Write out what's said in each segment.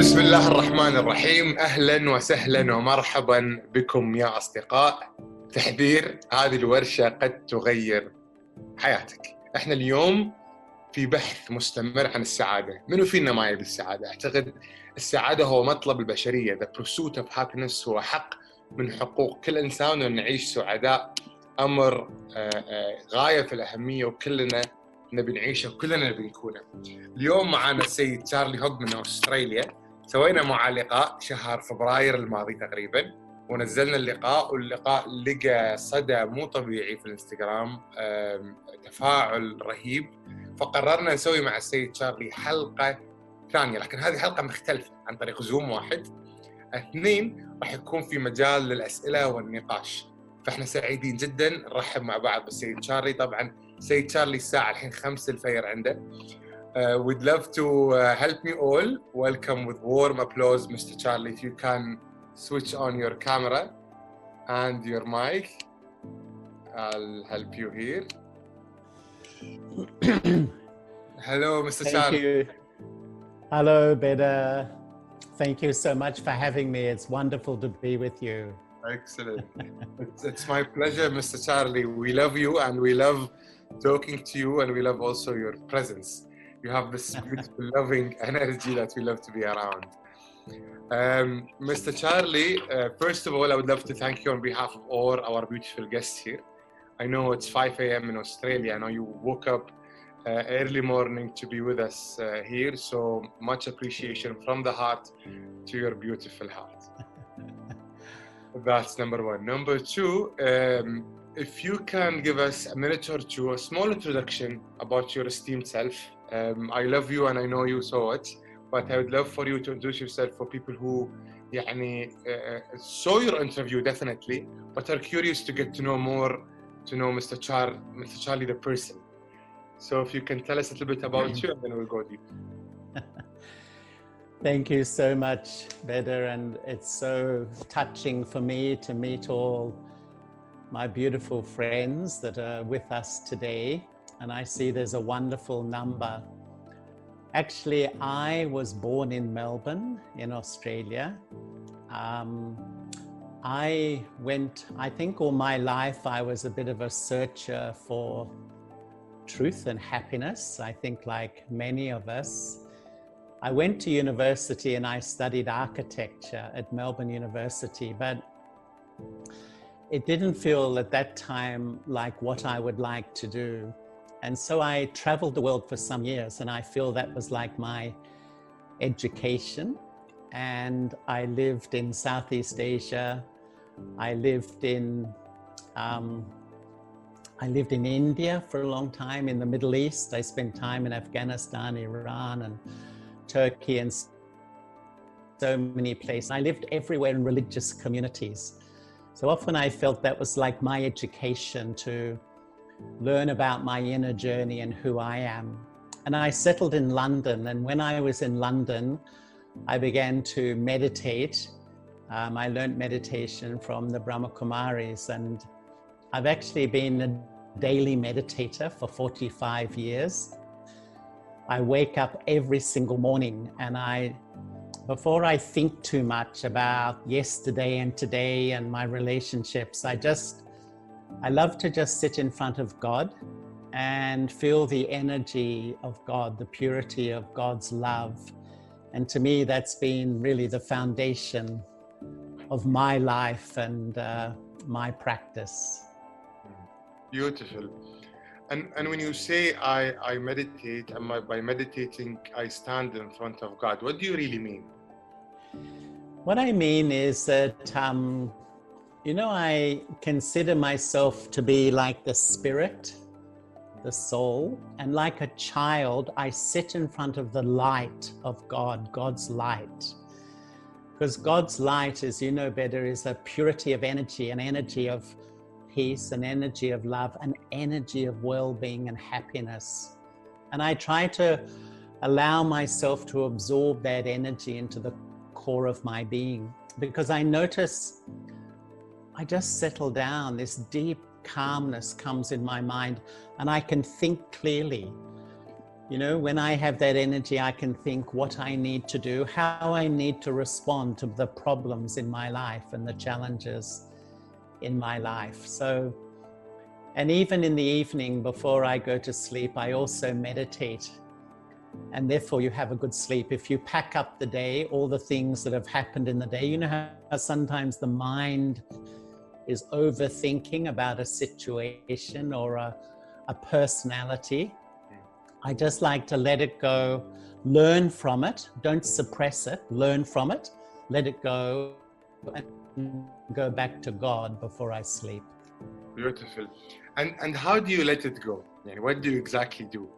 بسم الله الرحمن الرحيم. أهلا وسهلا ومرحبا بكم يا أصدقاء. تحذير: هذه الورشة قد تغير حياتك. احنا اليوم في بحث مستمر عن السعادة. منو فينا ما يبي السعادة؟ أعتقد السعادة هو مطلب البشرية. The pursuit of happiness هو حق من حقوق كل إنسان أن نعيش سعداء. أمر غاية في الأهمية وكلنا نبي نعيشه وكلنا نبي نكونه. اليوم معنا السيد تشارلي من أستراليا. سوينا معاه لقاء شهر فبراير الماضي تقريبا، ونزلنا اللقاء، واللقاء لقى صدى مو طبيعي في الانستغرام، تفاعل رهيب. فقررنا نسوي مع السيد تشارلي حلقة ثانية، لكن هذه حلقة مختلفة عن طريق زوم واحد. اثنين راح يكون في مجال للأسئلة والنقاش. فاحنا سعيدين جدا نرحب مع بعض بالسيد تشارلي. طبعا السيد تشارلي الساعة الحين 5 الفجر عنده. We'd love to help me all welcome with warm applause Mr. Charlie. If you can switch on your camera and your mic, I'll help you here. Hello, Mr. Charlie. Thank you. Hello, Beda. Thank you so much for having me. It's wonderful to be with you. Excellent. It's my pleasure, Mr. Charlie. We love you and we love talking to you, and we love also your presence. You have this beautiful, loving energy that we love to be around. Mr. Charlie, first of all, I would love to thank you on behalf of all our beautiful guests here. I know it's 5 a.m. in Australia. I know you woke up early morning to be with us here. So much appreciation from the heart to your beautiful heart. That's number one. Number two, if you can give us a minute or two, a small introduction about your esteemed self. I love you and I know you so much, but I would love for you to introduce yourself for people who saw your interview definitely, but are curious to get to know more, to know Mr. Charlie the person. So if you can tell us a little bit about you, and then we'll go deep. Thank you so much, Beda, and it's so touching for me to meet all my beautiful friends that are with us today. And I see there's a wonderful number. Actually, I was born in Melbourne, in Australia. I think all my life I was a bit of a searcher for truth and happiness. I think like many of us. I went to university and I studied architecture at Melbourne University, but it didn't feel at that time like what I would like to do. And so I traveled the world for some years, and I feel that was like my education. And I lived in Southeast Asia. I lived in India for a long time, in the Middle East. I spent time in Afghanistan, Iran, and Turkey, and so many places. I lived everywhere in religious communities. So often I felt that was like my education to learn about my inner journey and who I am. And I settled in London, and when I was in London, I began to meditate. I learned meditation from the Brahma Kumaris, and I've actually been a daily meditator for 45 years. I wake up every single morning, and before I think too much about yesterday and today and my relationships, I love to just sit in front of God and feel the energy of God, the purity of God's love. And to me, that's been really the foundation of my life and my practice. Beautiful. And when you say I meditate, and by meditating I stand in front of God, what do you really mean? What I mean is that I consider myself to be like the spirit, the soul, and like a child, I sit in front of the light of God, God's light. Because God's light, as you know better, is a purity of energy, an energy of peace, an energy of love, an energy of well-being and happiness. And I try to allow myself to absorb that energy into the core of my being, because I notice I just settle down, this deep calmness comes in my mind, and I can think clearly. You know, when I have that energy, I can think what I need to do, how I need to respond to the problems in my life and the challenges in my life. So, and even in the evening before I go to sleep, I also meditate. And therefore you have a good sleep. If you pack up the day, all the things that have happened in the day, you know how sometimes the mind is overthinking about a situation or a personality. I just like to let it go, learn from it, don't suppress it, learn from it, let it go, and go back to God before I sleep. Beautiful. And how do you let it go? Yani, what do you exactly do?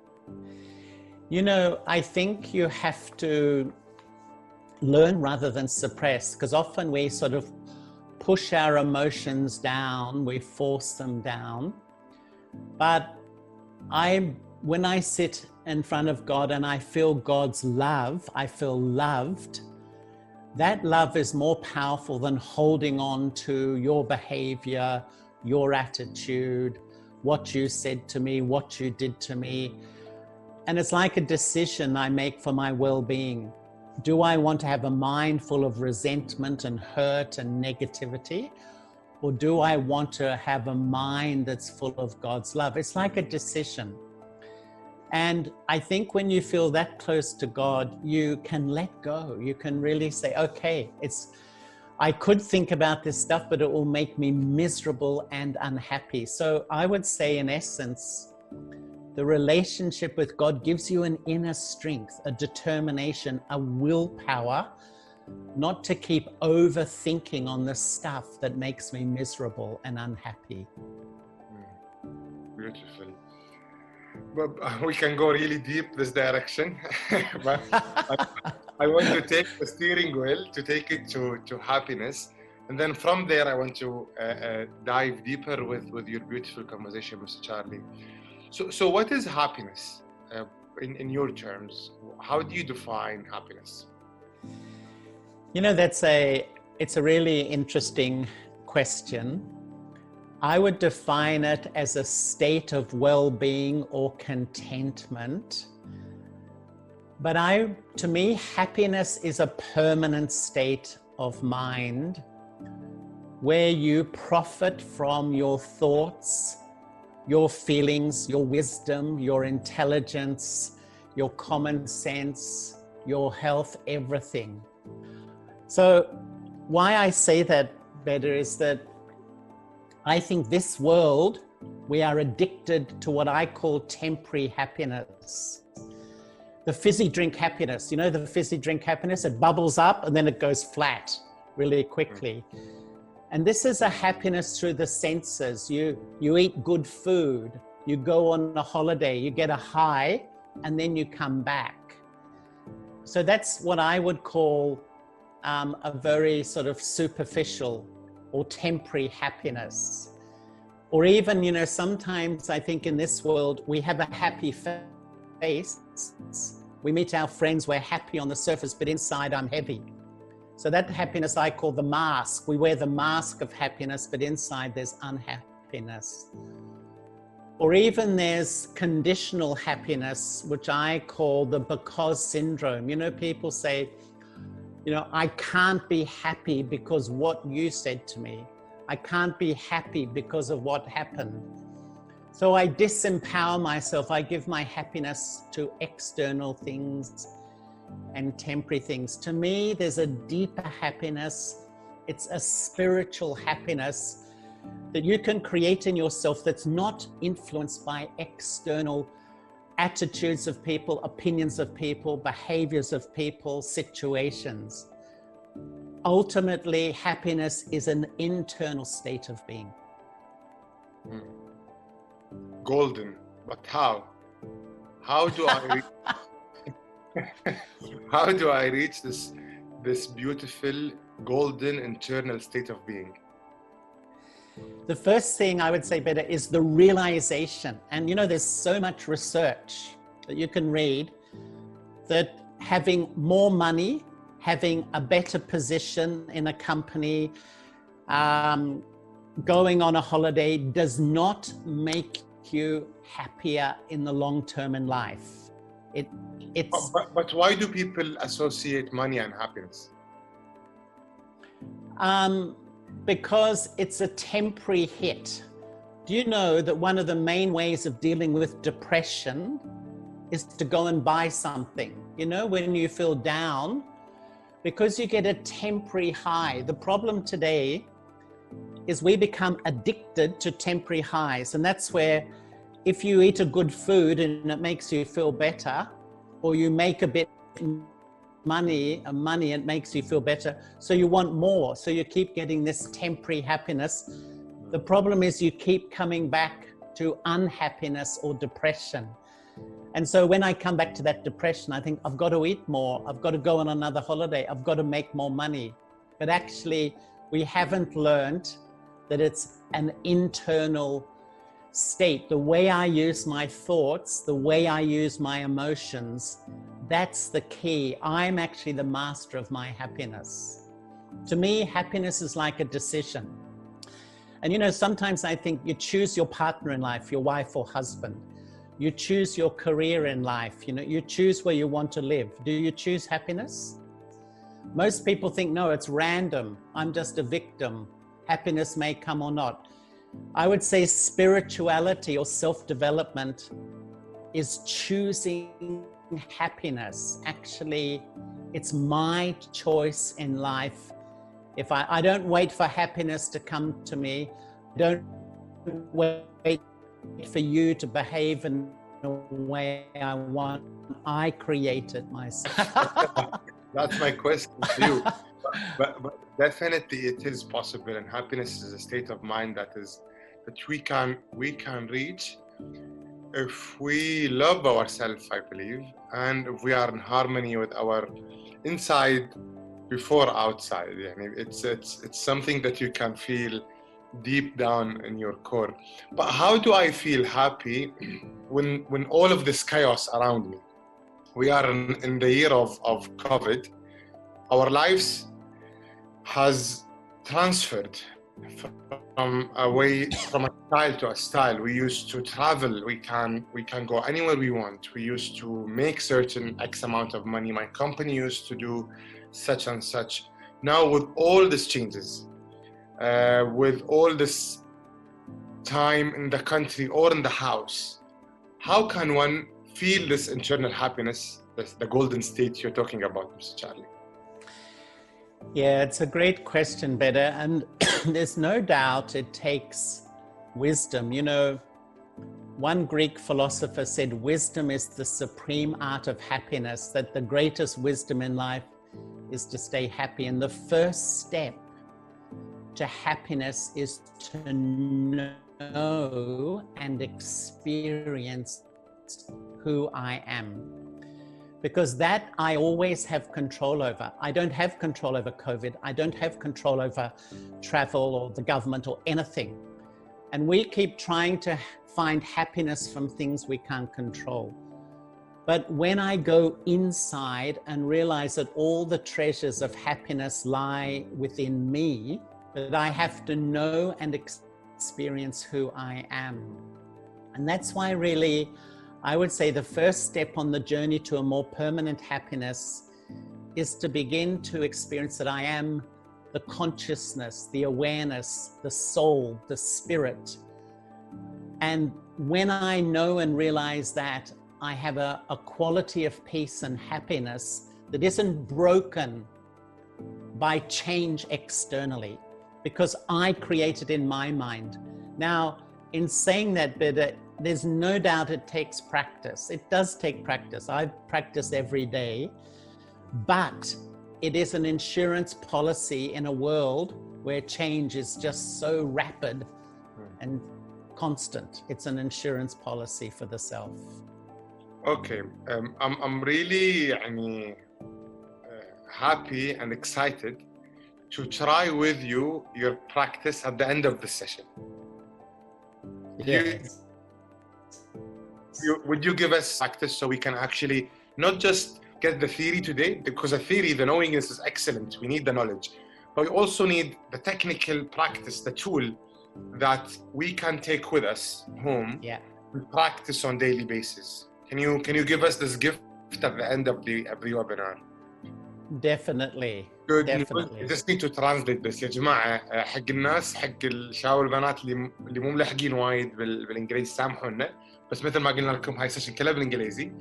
You know, I think you have to learn rather than suppress, because often we sort of push our emotions down, we force them down. But when I sit in front of God and I feel God's love, I feel loved, that love is more powerful than holding on to your behavior, your attitude, what you said to me, what you did to me. And it's like a decision I make for my well-being. Do I want to have a mind full of resentment and hurt and negativity? Or do I want to have a mind that's full of God's love? It's like a decision. And I think when you feel that close to God, you can let go. You can really say, okay, I could think about this stuff, but it will make me miserable and unhappy. So I would say, in essence, the relationship with God gives you an inner strength, a determination, a willpower, not to keep overthinking on the stuff that makes me miserable and unhappy. Beautiful. But we can go really deep this direction. But I want to take the steering wheel to take it to happiness. And then from there, I want to dive deeper with your beautiful conversation, Mr. Tشارلي. So what is happiness in your terms? How do you define happiness? You know, it's a really interesting question. I would define it as a state of well-being or contentment. But to me, happiness is a permanent state of mind where you profit from your thoughts, your feelings, your wisdom, your intelligence, your common sense, your health, everything. So why I say that better is that I think this world, we are addicted to what I call temporary happiness. The fizzy drink happiness, you know, the fizzy drink happiness, it bubbles up and then it goes flat really quickly. And this is a happiness through the senses. You eat good food, you go on a holiday, you get a high, and then you come back. So that's what I would call a very sort of superficial or temporary happiness. Or even, you know, sometimes I think in this world, we have a happy face. We meet our friends, we're happy on the surface, but inside I'm heavy. So that happiness I call the mask. We wear the mask of happiness, but inside there's unhappiness. Or even there's conditional happiness, which I call the because syndrome. You know, people say, you know, I can't be happy because what you said to me. I can't be happy because of what happened. So I disempower myself. I give my happiness to external things and temporary things. To me, there's a deeper happiness. It's a spiritual happiness that you can create in yourself that's not influenced by external attitudes of people, opinions of people, behaviors of people, situations. Ultimately, happiness is an internal state of being. Golden, but how? How do I how do I reach this beautiful golden internal state of being? The first thing I would say better is the realization. And you know, there's so much research that you can read that having more money, having a better position in a company, going on a holiday does not make you happier in the long term in life. But why do people associate money and happiness? Because it's a temporary hit. Do you know that one of the main ways of dealing with depression is to go and buy something? You know, when you feel down, because you get a temporary high. The problem today is we become addicted to temporary highs. And that's where if you eat a good food and it makes you feel better, or you make a bit money, it makes you feel better. So you want more. So you keep getting this temporary happiness. The problem is you keep coming back to unhappiness or depression. And so when I come back to that depression, I think I've got to eat more. I've got to go on another holiday. I've got to make more money. But actually, we haven't learned that it's an internal state. The way I use my thoughts, the way I use my emotions, that's the key. I'm actually the master of my happiness. To me, happiness is like a decision. And you know, sometimes I think you choose your partner in life, your wife or husband. You choose your career in life. You know, you choose where you want to live. Do you choose happiness? Most people think, no, it's random. I'm just a victim. Happiness may come or not. I would say spirituality or self-development is choosing happiness. Actually, it's my choice in life. If I don't wait for happiness to come to me, don't wait for you to behave in a way I want. I create it myself. That's my question to you. But definitely it is possible, and happiness is a state of mind that we can reach if we love ourselves, I believe, and if we are in harmony with our inside before outside. It's something that you can feel deep down in your core. But how do I feel happy when all of this chaos around me? We are in the year of COVID. Our lives has transferred from a style to a style. We used to travel. We can go anywhere we want. We used to make certain X amount of money. My company used to do such and such. Now with all these changes, with all this time in the country or in the house, how can one feel this internal happiness, the golden state you're talking about, Mr. Charlie? Yeah, it's a great question, Beda, and there's no doubt it takes wisdom. You know, one Greek philosopher said wisdom is the supreme art of happiness, that the greatest wisdom in life is to stay happy. And the first step to happiness is to know and experience who I am. Because that I always have control over. I don't have control over COVID. I don't have control over travel or the government or anything. And we keep trying to find happiness from things we can't control. But when I go inside and realize that all the treasures of happiness lie within me, that I have to know and experience who I am. And that's why really, I would say the first step on the journey to a more permanent happiness is to begin to experience that I am the consciousness, the awareness, the soul, the spirit. And when I know and realize that, I have a quality of peace and happiness that isn't broken by change externally, because I create it in my mind. Now, in saying that, there's no doubt it takes practice. It does take practice. I practice every day, but it is an insurance policy in a world where change is just so rapid and constant. It's an insurance policy for the self. Okay, I'm really happy and excited to try with you your practice at the end of the session. Yes. Would you give us practice so we can actually not just get the theory today, because the theory, the knowingness is excellent. We need the knowledge, but we also need the technical practice, the tool that we can take with us home and practice on daily basis. Can you give us this gift at the end of the webinar? Definitely. Good. Definitely. You just need to translate this يا جماعة، حق الناس، حق الشباب والبنات اللي مو ملحقين وايد بالإنجليزي سامحونا، بس مثل ما قلنا لكم هاي سيشن كلها بالإنجليزي،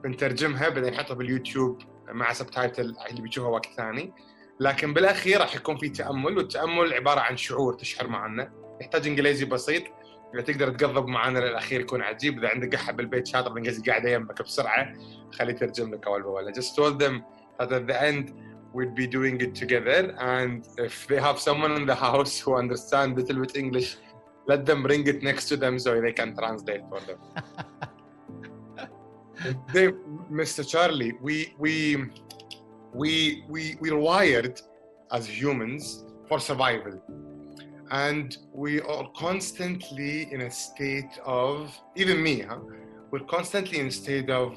بنترجمها بعدين نحطها باليوتيوب مع سبتايتل اللي بيشوفها وقت ثاني، لكن بالأخير راح يكون في تأمل، والتأمل عبارة عن شعور تشعر معنا، يحتاج إنجليزي بسيط، إذا تقدر تقضب معنا للأخير يكون عجيب، إذا عندك أحد بالبيت شاطر بالإنجليزي قاعد يمك بسرعة خليه يترجم لك أول بأول. Just told them that at the end we'd be doing it together, and if they have someone in the house who understands a little bit English, let them bring it next to them so they can translate for them. Mr. Charlie, we're wired as humans for survival, and we are constantly in a state of, even me, we're constantly in a state of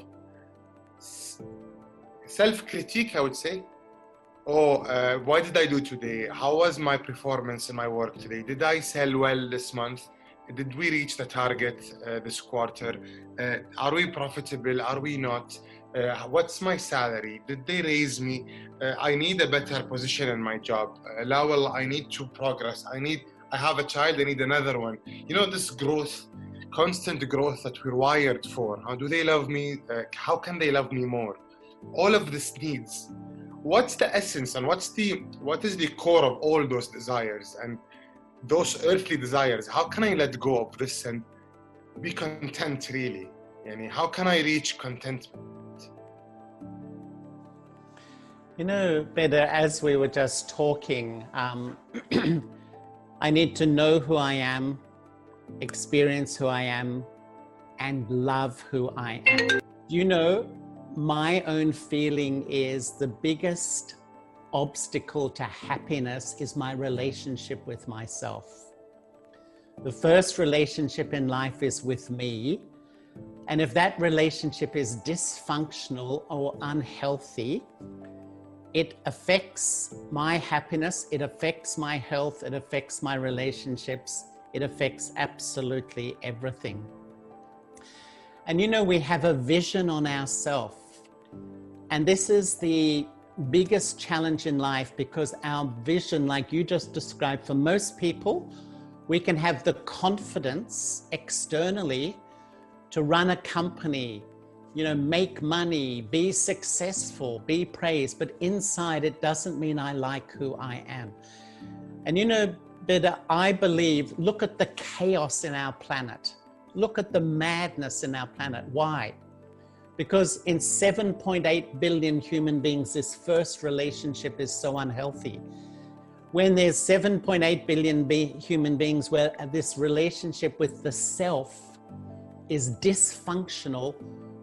self-critique, I would say. Why did I do today? How was my performance in my work today? Did I sell well this month? Did we reach the target this quarter? Are we profitable? Are we not? What's my salary? Did they raise me? I need a better position in my job. Lawal, I need to progress. I have a child, I need another one. You know, this growth, constant growth that we're wired for. How do they love me? How can they love me more? All of these needs. What's the essence and what is the core of all those desires and those earthly desires? How can I let go of this and be content really? How can I reach contentment? You know, Beda, as we were just talking, I need to know who I am, experience who I am, and love who I am. You know, my own feeling is the biggest obstacle to happiness is my relationship with myself. The first relationship in life is with me. And if that relationship is dysfunctional or unhealthy, it affects my happiness, it affects my health, it affects my relationships, it affects absolutely everything. And you know, we have a vision on ourselves. And this is the biggest challenge in life, because our vision, like you just described, for most people, we can have the confidence externally to run a company, you know, make money, be successful, be praised, but inside it doesn't mean I like who I am. And you know, Beda, I believe, look at the chaos in our planet. Look at the madness in our planet. Why? Because in 7.8 billion human beings, this first relationship is so unhealthy. When there's 7.8 billion human beings where this relationship with the self is dysfunctional,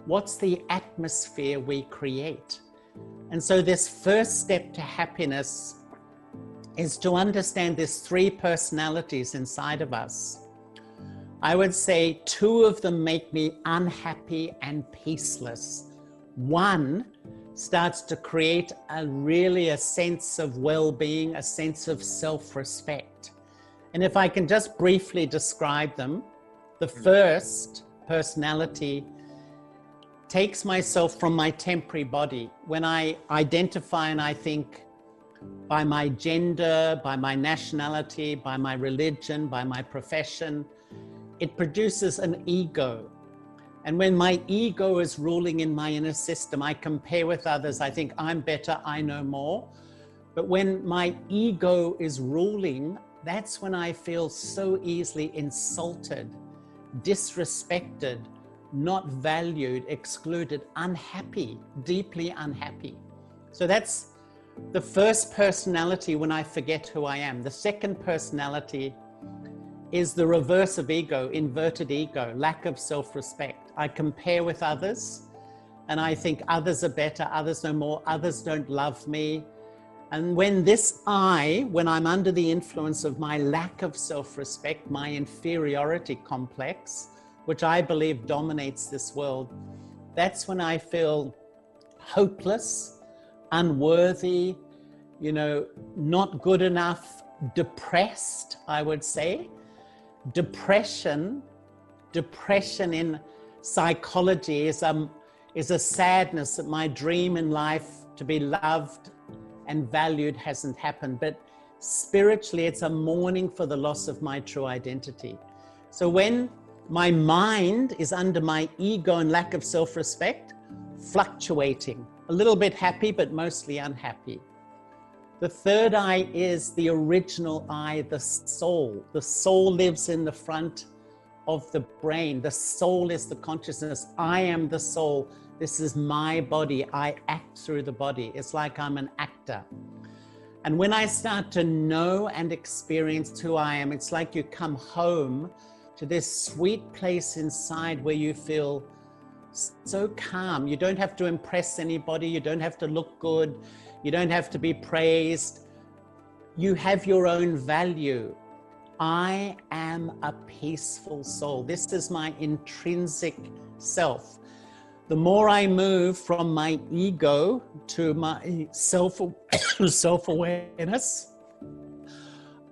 what's the atmosphere we create? And so this first step to happiness is to understand there's three personalities inside of us. I would say two of them make me unhappy and peaceless. One starts to create a sense of well-being, a sense of self-respect. And if I can just briefly describe them, the first personality takes myself from my temporary body. When I identify and I think by my gender, by my nationality, by my religion, by my profession, it produces an ego. And when my ego is ruling in my inner system, I compare with others. I think I'm better, I know more. But when my ego is ruling, that's when I feel so easily insulted, disrespected, not valued, excluded, unhappy, deeply unhappy. So that's the first personality when I forget who I am. The second personality is the reverse of ego, inverted ego, lack of self-respect. I compare with others and I think others are better, others know more, others don't love me. And when I'm under the influence of my lack of self-respect, my inferiority complex, which I believe dominates this world, that's when I feel hopeless, unworthy, you know, not good enough, depressed, I would say. depression in psychology is a sadness that my dream in life to be loved and valued hasn't happened. But spiritually, it's a mourning for the loss of my true identity. So when my mind is under my ego and lack of self-respect, fluctuating, a little bit happy, but mostly unhappy. The third eye is the original eye, the soul. The soul lives in the front of the brain. The soul is the consciousness. I am the soul. This is my body. I act through the body. It's like I'm an actor. And when I start to know and experience who I am, it's like you come home to this sweet place inside where you feel so calm. You don't have to impress anybody. You don't have to look good. You don't have to be praised. You have your own value. I am a peaceful soul. This is my intrinsic self. The more I move from my ego to my self-awareness,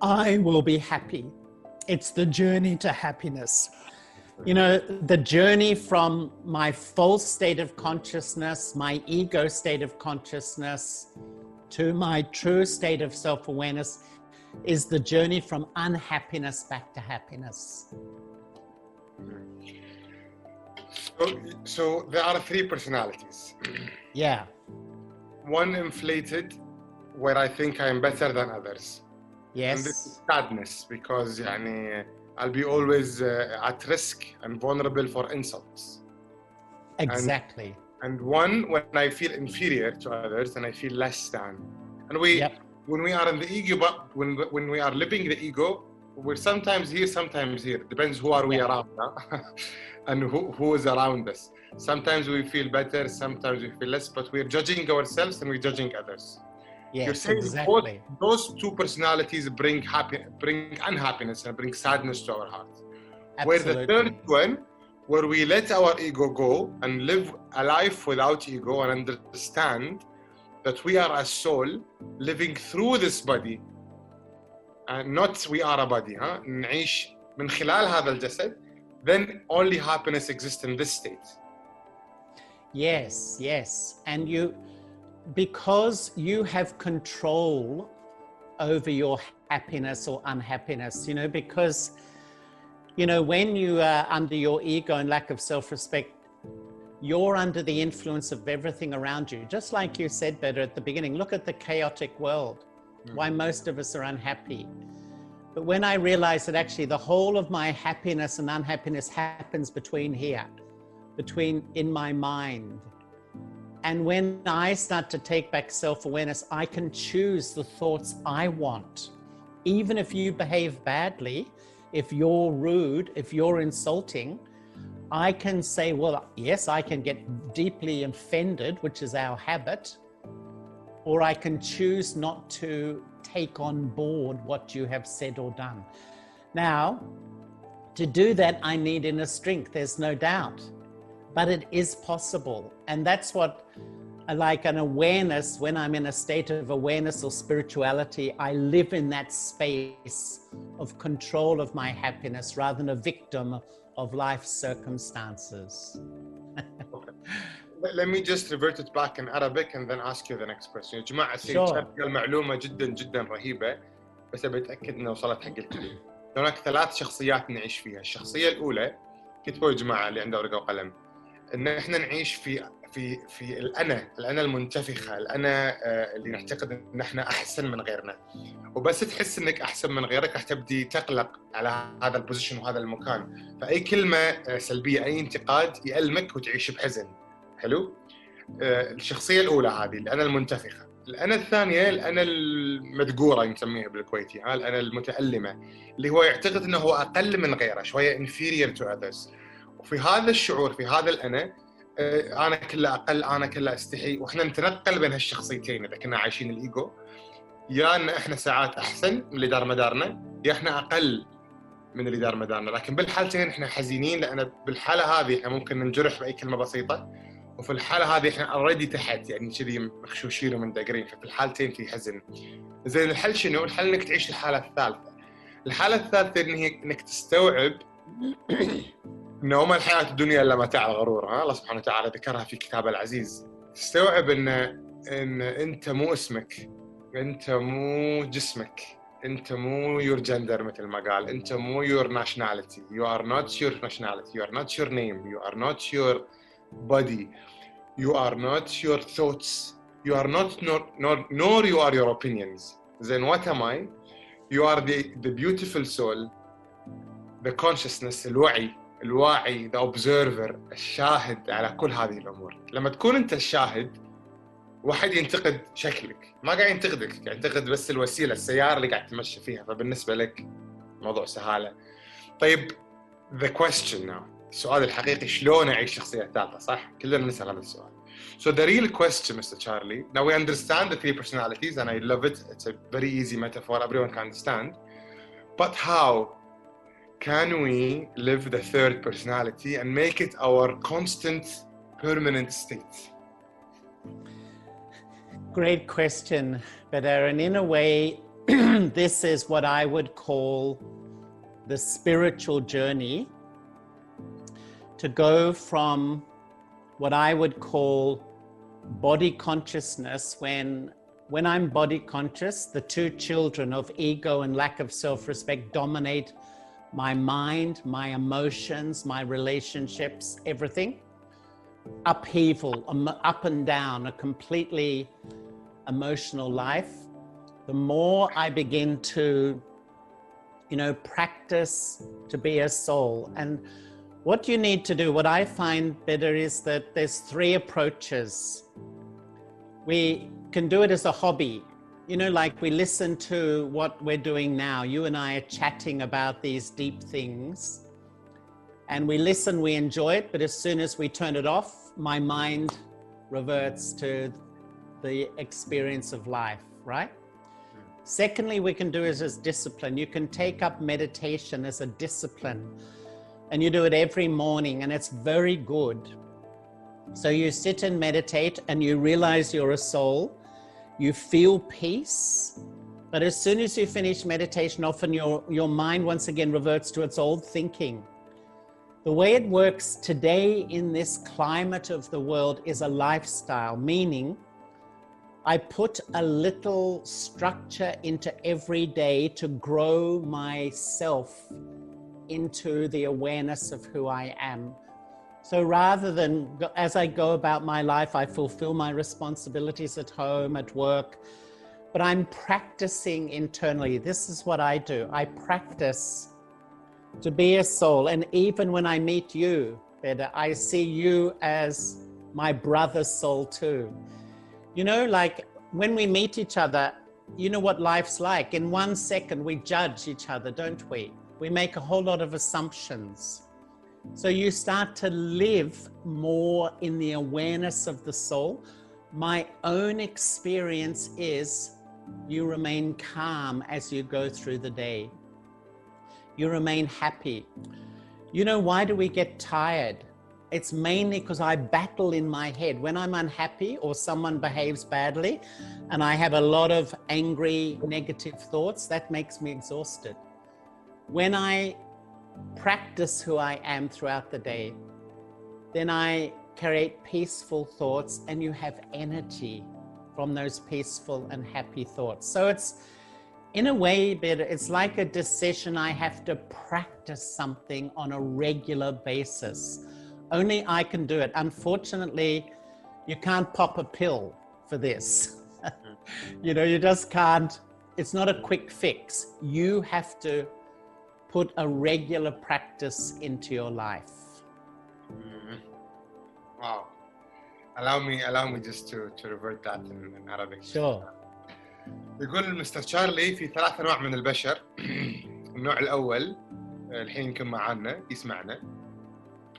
I will be happy. It's the journey to happiness. You know, the journey from my false state of consciousness, my ego state of consciousness, to my true state of self-awareness is the journey from unhappiness back to happiness. So there are three personalities. Yeah. One inflated, where I think I am better than others. Yes. And this is sadness, because I'll be always at risk and vulnerable for insults. Exactly. And one, when I feel inferior to others and I feel less than. And when we are in the ego, but when we are living the ego, we're sometimes here, sometimes here. Depends who are we around, huh? And who is around us. Sometimes we feel better, sometimes we feel less, but we're judging ourselves and we're judging others. Yes, You're saying exactly. those two personalities bring unhappiness and bring sadness to our heart. Absolutely. Where the third one, where we let our ego go and live a life without ego and understand that we are a soul living through this body, and not we are a body, huh? نعيش من خلال هذا الجسد, then only happiness exists in this state. Yes, yes. And because you have control over your happiness or unhappiness, because, when you are under your ego and lack of self-respect, you're under the influence of everything around you. Just like you said better at the beginning, look at the chaotic world, why most of us are unhappy. But when I realized that actually the whole of my happiness and unhappiness happens in my mind. And when I start to take back self-awareness, I can choose the thoughts I want. Even if you behave badly, if you're rude, if you're insulting, I can say, well, yes, I can get deeply offended, which is our habit, or I can choose not to take on board what you have said or done. Now, to do that, I need inner strength, there's no doubt, but it is possible. And that's what, like an awareness, when I'm in a state of awareness or spirituality, I live in that space of control of my happiness rather than a victim of life's circumstances. Okay. Let me just revert it back in Arabic and then ask you the next question. يا جماعة السيد قال معلومة جدا جدا رهيبة، بس بتأكد إنه وصلت حق الكل. هناك 3 شخصيات نعيش فيها. الشخصية الأولى، كتبوا يا جماعة اللي عنده ورقة وقلم، إن إحنا نعيش في الأنا المنتفخة، الأنا اللي نعتقد إن إحنا أحسن من غيرنا. وبس تحس إنك أحسن من غيرك راح تبدي تقلق على هذا البوزيشن وهذا المكان. فأي كلمة سلبية، أي انتقاد يألمك وتعيش بحزن. حلو؟ الشخصية الأولى هذه الأنا المنتفخة. الأنا الثانية الأنا المدقورة نسميها بالكويتي، الأنا المتألمة، اللي هو يعتقد أنه هو أقل من غيره، شوية inferior to others. وفي هذا الشعور، في هذا الأنا، أنا كله أقل، أنا كله أستحي، وإحنا نتنقل بين هالشخصيتين إذا كنا عايشين الإيجو، يا أن إحنا ساعات أحسن من اللي دار مدارنا، يا إحنا أقل من اللي دار مدارنا. لكن بالحالتين إحنا حزينين، لأن بالحالة هذه إحنا ممكن ننجرح بأي كلمة بسيطة، وفي الحالة هذه إحنا already تحت، يعني كذي مخشوشين ومندقرين. ففي الحالتين في حزن. زين الحل شنو؟ الحل إنك تعيش الحالة الثالثة، الحالة الثالثة إنك تستوعب إنه وما الحياة الدنيا إلا متاع الغرور. الله سبحانه وتعالى ذكرها في كتابه العزيز. تستوعب إن أنت مو اسمك، أنت مو جسمك، أنت مو your gender مثل ما قال، أنت مو your nationality. You are not your nationality. You are not your name. You are not your body. You are not your thoughts. You are not nor you are your opinions. Then what am I? You are the beautiful soul, the consciousness, الواعي, the observer, الشاهد على كل هذه الأمور. لما تكون أنت الشاهد، واحد ينتقد شكلك، ما قاعد ينتقدك، قاعد ينتقد بس الوسيلة، السيارة اللي قاعد تمشي فيها، فبالنسبة لك موضوع سهالة. طيب the question now، السؤال الحقيقي، شلون أعيش الشخصية الثالثة؟ صح؟ كلنا نسأل هذا السؤال. So the real question, Mr. Charlie, now we understand the three personalities and I love it. It's a very easy metaphor, everyone can understand. But how can we live the third personality and make it our constant, permanent state? Great question, Badar. And in a way, this is what I would call the spiritual journey, to go from what I would call body consciousness. When I'm body conscious, the two children of ego and lack of self-respect dominate my mind, my emotions, my relationships, everything. Upheaval, up and down, a completely emotional life. The more I begin to, practice to be a soul. And what you need to do, what I find better, is that there's three approaches. We can do it as a hobby. Like we listen to what we're doing now. You and I are chatting about these deep things. And we listen, we enjoy it, but as soon as we turn it off, my mind reverts to the experience of life, right? Secondly, we can do it as discipline. You can take up meditation as a discipline. And you do it every morning, and it's very good. So you sit and meditate, and you realize you're a soul. You feel peace. But as soon as you finish meditation, often your mind once again reverts to its old thinking. The way it works today in this climate of the world is a lifestyle, meaning I put a little structure into every day to grow myself into the awareness of who I am. So rather than, as I go about my life, I fulfill my responsibilities at home, at work, but I'm practicing internally. This is what I do. I practice to be a soul. And even when I meet you, Beda, I see you as my brother's soul too. Like when we meet each other, you know what life's like. In 1 second, we judge each other, don't we? We make a whole lot of assumptions. So you start to live more in the awareness of the soul. My own experience is you remain calm as you go through the day. You remain happy. Why do we get tired? It's mainly because I battle in my head. When I'm unhappy or someone behaves badly and I have a lot of angry, negative thoughts, that makes me exhausted. When I practice who I am throughout the day, then I create peaceful thoughts, and you have energy from those peaceful and happy thoughts. So it's, in a way, it's like a decision. I have to practice something on a regular basis. Only I can do it. Unfortunately, you can't pop a pill for this. You just can't. It's not a quick fix. You have to put a regular practice into your life. Wow. Allow me just to revert that in Arabic. Sure. يقول مستر تشارلي في 3 أنواع من البشر. النوع الأول الحين يمكن معنا يسمعنا،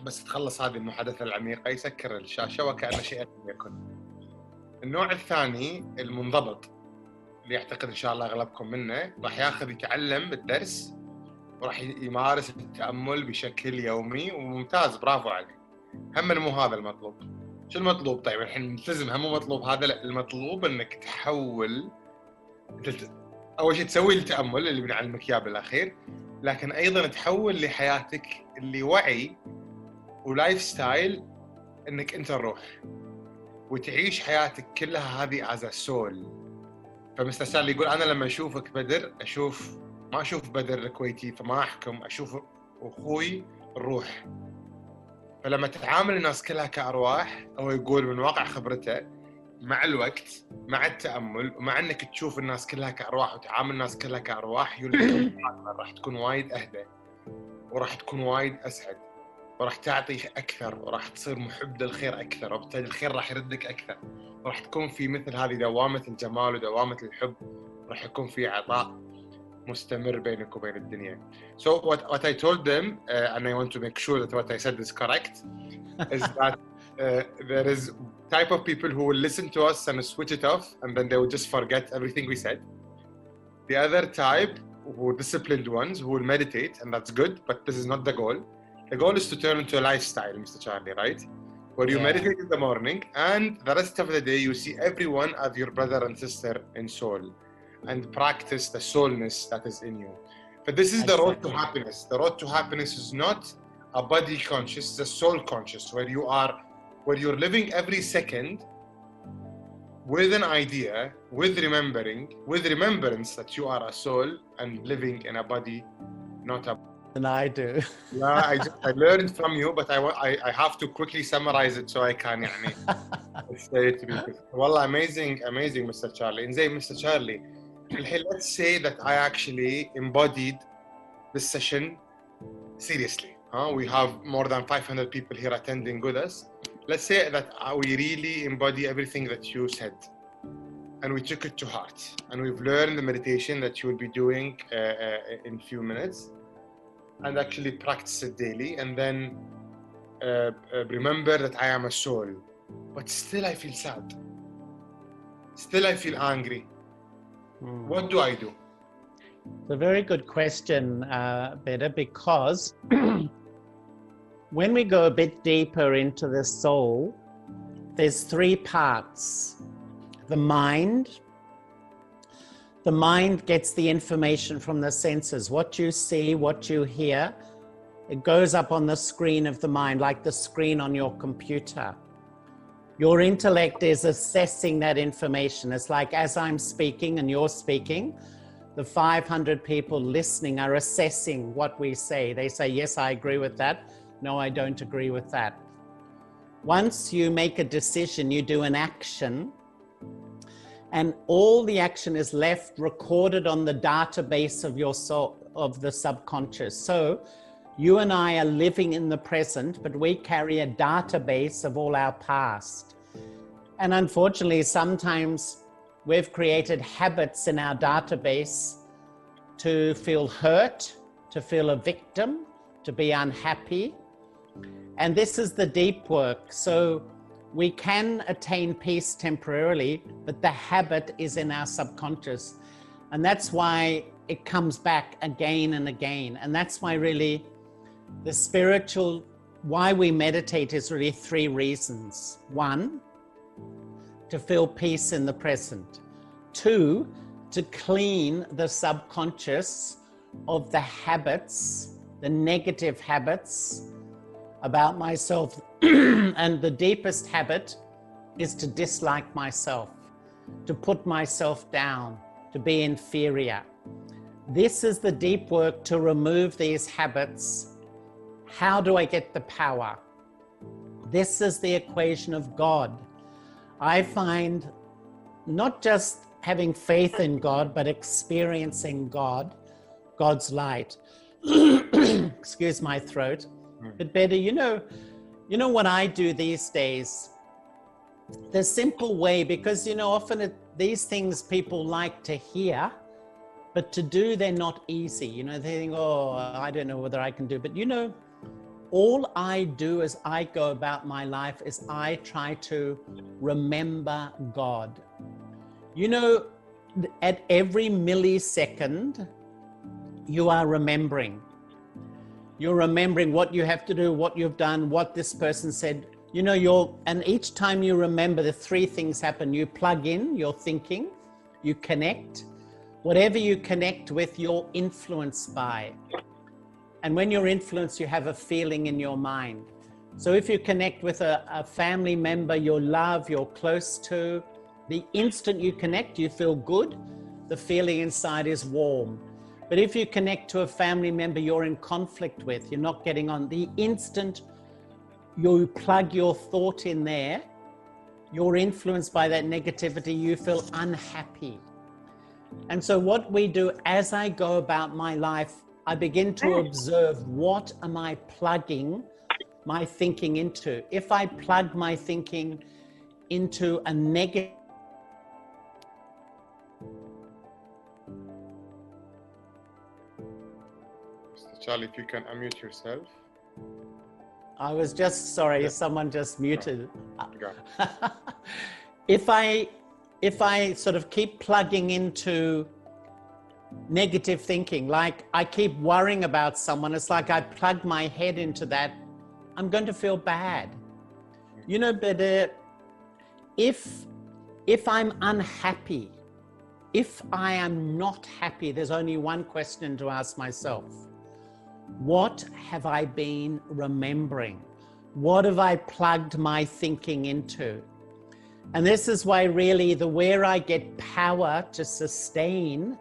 بس تخلص هذه المحادثة العميقة يسكر الشاشة وكأن شيء لم يكن. النوع الثاني المنضبط، اللي يعتقد إن شاء الله أغلبكم منه راح ياخذ يتعلم الدرس وراح يمارس التأمل بشكل يومي، وممتاز، برافو عليك. هم مو هذا المطلوب. شو المطلوب؟ طيب الحين نلتزم، هم مو مطلوب هذا، لا، المطلوب انك تحول أول شيء تسوي التأمل اللي بنعلمك إياه بالأخير، لكن أيضاً تحول لحياتك اللي وعي ولايف ستايل إنك أنت الروح، وتعيش حياتك كلها هذه as a soul. فمستر تشارلي يقول أنا لما أشوفك بدر ما أشوف بدر الكويتي فما أحكم، أشوف أخوي الروح. فلما تتعامل الناس كلها كأرواح، أو يقول من واقع خبرته مع الوقت مع التأمل ومع أنك تشوف الناس كلها كأرواح وتعامل الناس كلها كأرواح، راح تكون وايد أهدى، وراح تكون وايد أسعد، وراح تعطي أكثر، وراح تصير محب للخير أكثر، وبالتالي الخير راح يردك أكثر، وراح تكون في مثل هذه دوامة الجمال ودوامة الحب، راح يكون في عطاء مستمر بينك وبين الدنيا. So what I told them, and I want to make sure that what I said is correct, is that there is type of people who will listen to us and switch it off, and then they will just forget everything we said. The other type, who are disciplined ones, who will meditate, and that's good, but this is not the goal. The goal is to turn into a lifestyle, Mr. Charlie, right? Where you meditate in the morning, and the rest of the day you see everyone as your brother and sister in soul, and practice the soulness that is in you. But this is the road to happiness. The road to happiness is not a body conscious, it's a soul conscious, where you're living every second with an idea, with remembrance that you are a soul and living in a body, not a. And I do. Yeah, I learned from you, but I have to quickly summarize it so I can say it to people. Wallah, amazing, Mr. Charlie. And say, Mr. Charlie, let's say that I actually embodied this session seriously. We have more than 500 people here attending with us. Let's say that we really embody everything that you said, and we took it to heart, and we've learned the meditation that you will be doing in a few minutes, and actually practice it daily, and then remember that I am a soul, but still I feel sad, still I feel angry. What do I do? It's a very good question, Beda, because when we go a bit deeper into the soul, there's three parts. The mind gets the information from the senses. What you see, what you hear, it goes up on the screen of the mind, like the screen on your computer. Your intellect is assessing that information. It's like as I'm speaking and you're speaking, the 500 people listening are assessing what we say. They say, yes, I agree with that. No, I don't agree with that. Once you make a decision, you do an action, and all the action is left recorded on the database of your soul, of the subconscious. So you and I are living in the present, but we carry a database of all our past. And unfortunately, sometimes we've created habits in our database to feel hurt, to feel a victim, to be unhappy. And this is the deep work. So we can attain peace temporarily, but the habit is in our subconscious. And that's why it comes back again and again. And that's why really the spiritual, why we meditate is really three reasons. One, to feel peace in the present. Two, to clean the subconscious of the habits, the negative habits about myself. And the deepest habit is to dislike myself, to put myself down, to be inferior. This is the deep work to remove these habits. How do I get the power? This is the equation of God. I find not just having faith in God, but experiencing God, God's light. Excuse my throat. But better, you know what I do these days? The simple way, because, often these things people like to hear, but to do, they're not easy. They think, oh, I don't know whether I can do, but all I do as I go about my life is I try to remember God. At every millisecond, you are remembering. You're remembering what you have to do, what you've done, what this person said. And each time you remember, the three things happen. You plug in your thinking, you connect, Whatever you connect with, you're influenced by. And when you're influenced, you have a feeling in your mind. So if you connect with a family member you love, you're close to, the instant you connect, you feel good. The feeling inside is warm. But if you connect to a family member you're in conflict with, you're not getting on, the instant you plug your thought in there, you're influenced by that negativity, you feel unhappy. And so what we do as I go about my life, I begin to observe, what am I plugging my thinking into? If I plug my thinking into a negative, Charlie, if you can unmute yourself. I was just, sorry, someone just muted. Okay. If I sort of keep plugging into negative thinking, like I keep worrying about someone, it's like I plug my head into that, I'm going to feel bad. You know, but if I'm unhappy, if I am not happy, there's only one question to ask myself. What have I been remembering? What have I plugged my thinking into? And this is why really where I get power to sustain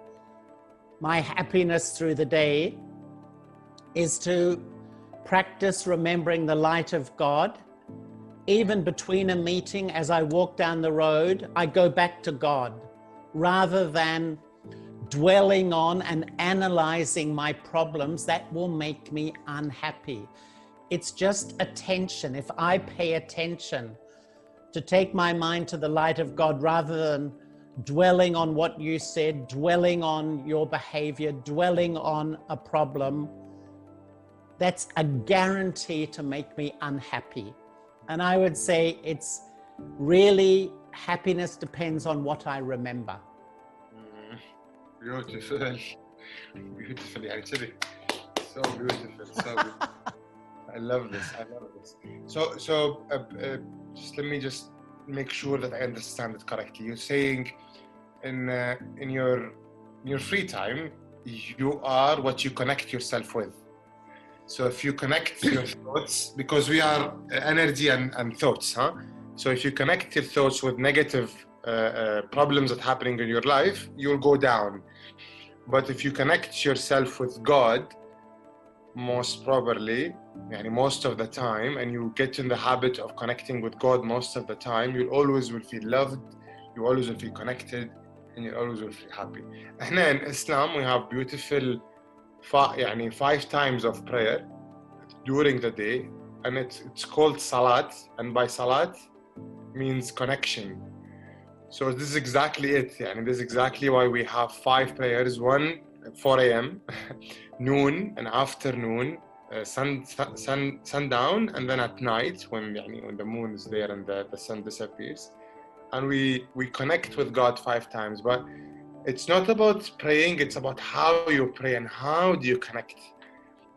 my happiness through the day is to practice remembering the light of God. Even between a meeting, as I walk down the road, I go back to God rather than dwelling on and analyzing my problems. That will make me unhappy. It's just attention. If I pay attention to take my mind to the light of God rather than dwelling on what you said, dwelling on your behavior, dwelling on a problem, that's a guarantee to make me unhappy. And I would say it's really, happiness depends on what I remember. Beautiful. Beautiful. So beautiful. So beautiful. I love this. So just let me just make sure that I understand it correctly. You're saying in your free time, you are what you connect yourself with. So if you connect your thoughts, because we are energy and thoughts, huh? So if you connect your thoughts with negative problems that are happening in your life, you'll go down. But if you connect yourself with God, most probably, most of the time, and you get in the habit of connecting with God most of the time, you always will feel loved, you always will feel connected, and you always will feel happy. And in Islam, we have beautiful 5 times of prayer during the day, and it's called salat, and by salat means connection. So this is exactly it. This is exactly why we have 5 prayers: one 4 a.m., noon and afternoon, sundown, and then at night when the moon is there and the sun disappears. And we connect with God 5 times. But it's not about praying, it's about how you pray and how do you connect.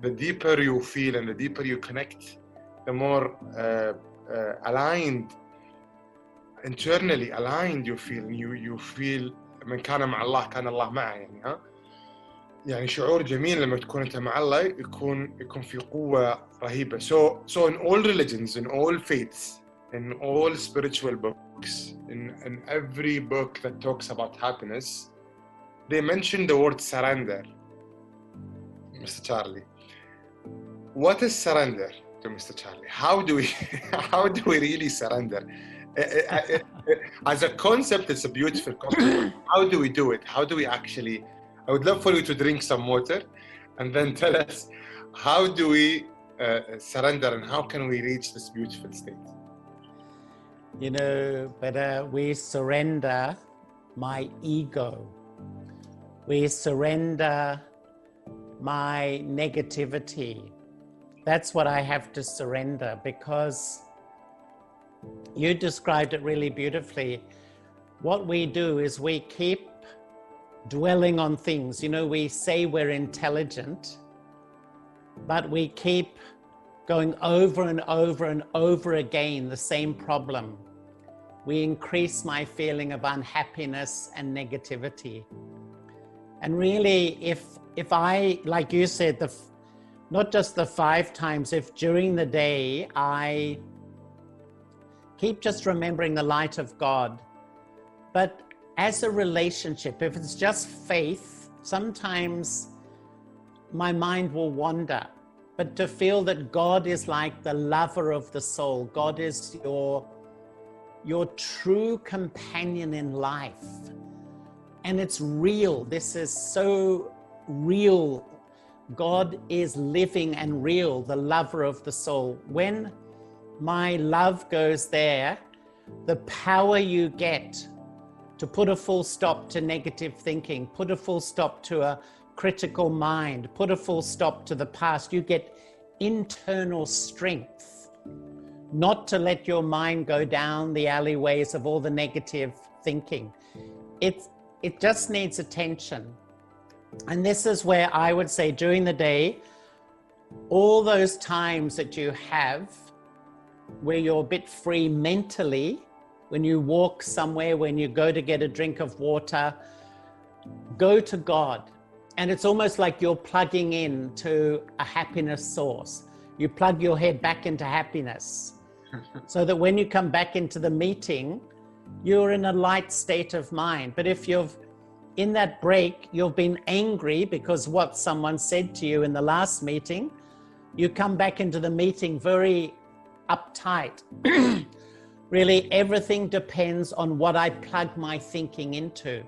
The deeper you feel and the deeper you connect, the more aligned, internally aligned you feel. You feel من كان مع الله كان الله معه. شعور جميل لما تكون أنت مع الله، يكون في قوة رهيبة. So in all religions, in all faiths, in all spiritual books, in every book that talks about happiness, they mention the word surrender. Mr. Charlie, what is surrender to Mr. Charlie? How do we really surrender? As a concept, it's a beautiful concept. How do we do it? How do we actually? I would love for you to drink some water and then tell us, how do we surrender and how can we reach this beautiful state? But we surrender my ego. We surrender my negativity. That's what I have to surrender, because you described it really beautifully. What we do is we keep dwelling on things. We say we're intelligent, but we keep going over and over and over again the same problem. We increase my feeling of unhappiness and negativity. And really, if I, like you said, not just the 5 times, if during the day I keep just remembering the light of God, but as a relationship, if it's just faith, sometimes my mind will wander. But to feel that God is like the lover of the soul, God is your true companion in life. And it's real. This is so real. God is living and real, the lover of the soul. When my love goes there, the power you get to put a full stop to negative thinking, put a full stop to a critical mind, put a full stop to the past, you get internal strength not to let your mind go down the alleyways of all the negative thinking. It just needs attention. And this is where I would say during the day, all those times that you have where you're a bit free mentally, when you walk somewhere, when you go to get a drink of water, go to God. And it's almost like you're plugging in to a happiness source. You plug your head back into happiness so that when you come back into the meeting, you're in a light state of mind. But if you've, in that break, you've been angry because what someone said to you in the last meeting, you come back into the meeting very uptight. Really, everything depends on what I plug my thinking into,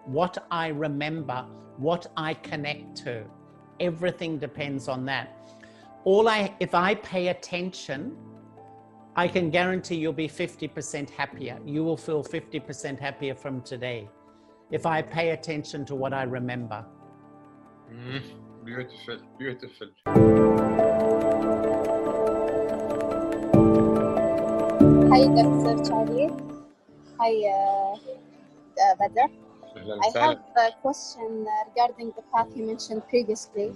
what I remember, what I connect to. Everything depends on that. If I pay attention, I can guarantee you'll be 50% happier. You will feel 50% happier from today if I pay attention to what I remember. Beautiful, beautiful. Hi, Dr. Tشارلي. Hi, Badr. I have a question regarding the path you mentioned previously.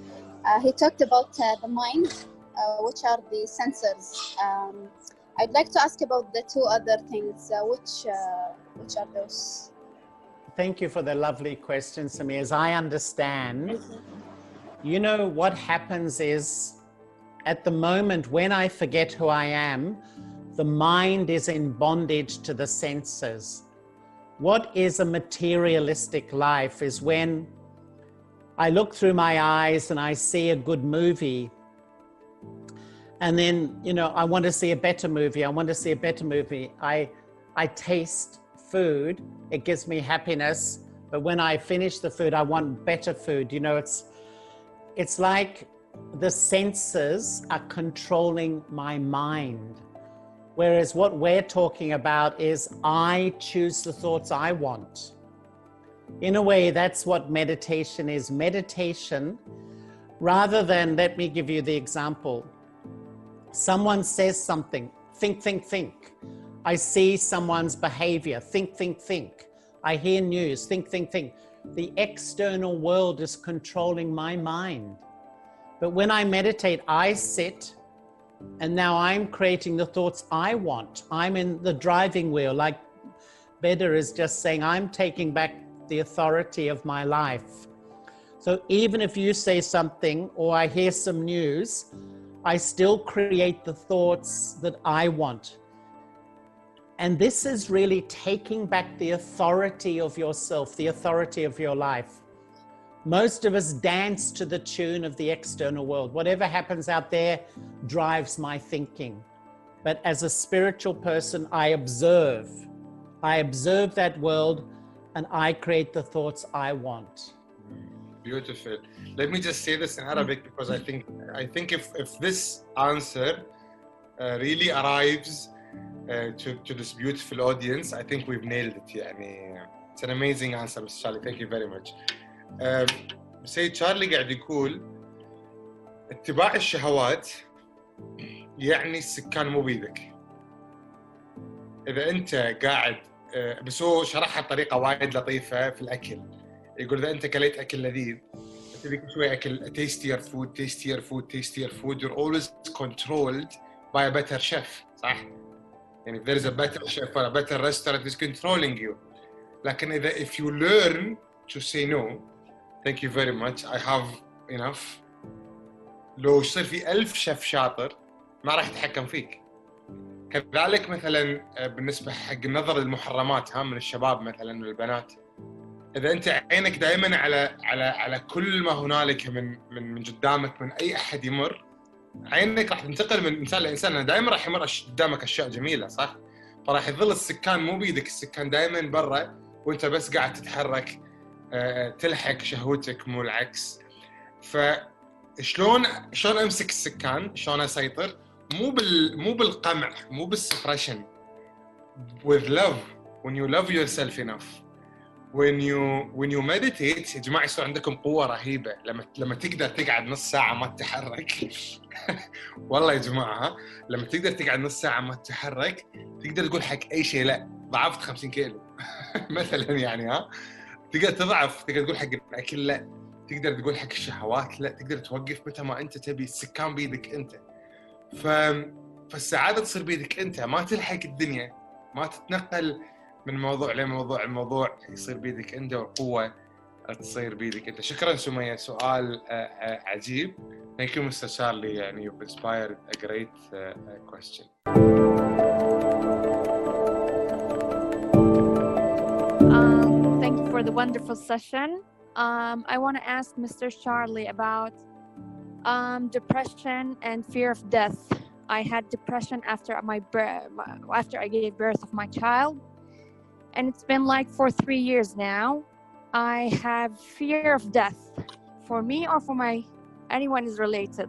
He talked about the mind, which are the sensors. I'd like to ask about the 2 other things. Which are those? Thank you for the lovely question, Samir. As I understand, you know, what happens is at the moment when I forget who I am, the mind is in bondage to the senses. What is a materialistic life is when I look through my eyes and I see a good movie. And then, you know, I want to see a better movie. I want to see a better movie. I taste food. It gives me happiness. But when I finish the food, I want better food. You know, it's like the senses are controlling my mind. Whereas what we're talking about is I choose the thoughts I want. In a way, that's what meditation is. Meditation, rather than, let me give you the example. Someone says something, think, think, think. I see someone's behavior, think, think, think. I hear news, think, think, think. The external world is controlling my mind. But when I meditate, I sit, and now I'm creating the thoughts I want. I'm in the driving wheel, like Beda is just saying, I'm taking back the authority of my life. So even if you say something or I hear some news, I still create the thoughts that I want. And this is really taking back the authority of yourself, the authority of your life. Most of us dance to the tune of the external world. Whatever happens out there drives my thinking. But as a spiritual person, I observe that world and I create the thoughts I want. Beautiful. Let me just say this in Arabic because I think if this answer really arrives to this beautiful audience, I think we've nailed it. يعني, it's an amazing answer, Mr. Charlie. Thank you very much. السيد تشارلي قاعد يقول اتباع الشهوات يعني السكان مو بيدك. إذا أنت قاعد بس هو شرحها بطريقة وايد لطيفة في الأكل. يقول إذا أنت كليت أكل لذيذ تبي كل شوي أكل tastier food, you're always controlled by a better chef. صح؟ يعني if there is a better chef or a better restaurant is controlling you. لكن if you learn to say no, Thank you very much. I have enough. لو يصير في 1000 شيف شاطر ما راح يتحكم فيك. كذلك مثلا بالنسبة حق النظر للمحرمات من الشباب مثلا والبنات. إذا أنت عينك دائما على كل ما هنالك من قدامك، من أي أحد يمر، عينك راح تنتقل من إنسان لإنسان. دائما راح يمر قدامك أشياء جميلة، صح؟ فراح يظل السكان مو بيدك، السكان دائما برا وأنت بس قاعد تتحرك تلحق شهوتك مو العكس. فشلون أمسك السكان؟ شلون أسيطر؟ مو بالقمع، مو بالسبريشن. with love, when you love yourself enough, when you meditate. يا جماعة يصير عندكم قوة رهيبة لما تقدر تقعد نص ساعة ما تتحرك. والله يا جماعة لما تقدر تقعد نص ساعة ما تتحرك تقدر تقول حق أي شيء لا، ضعفت 50 كيلو مثلا يعني تقدر تضعف، تقدر تقول حق الأكل لا، تقدر تقول حق الشهوات لا، تقدر توقف متى ما أنت تبي. السكان بيدك أنت. فالسعادة تصير بيدك أنت، ما تلحق الدنيا، ما تتنقل من موضوع لموضوع. الموضوع يصير بيدك أنت والقوة تصير بيدك أنت. شكراً سمية، سؤال عجيب. Thank you Mr. Charlie, يعني you've inspired a great question. Thank you for the wonderful session. I want to ask Mr. Charlie about depression and fear of death. I had depression after I gave birth of my child, and it's been like for 3 years now. I have fear of death for me or for anyone is related,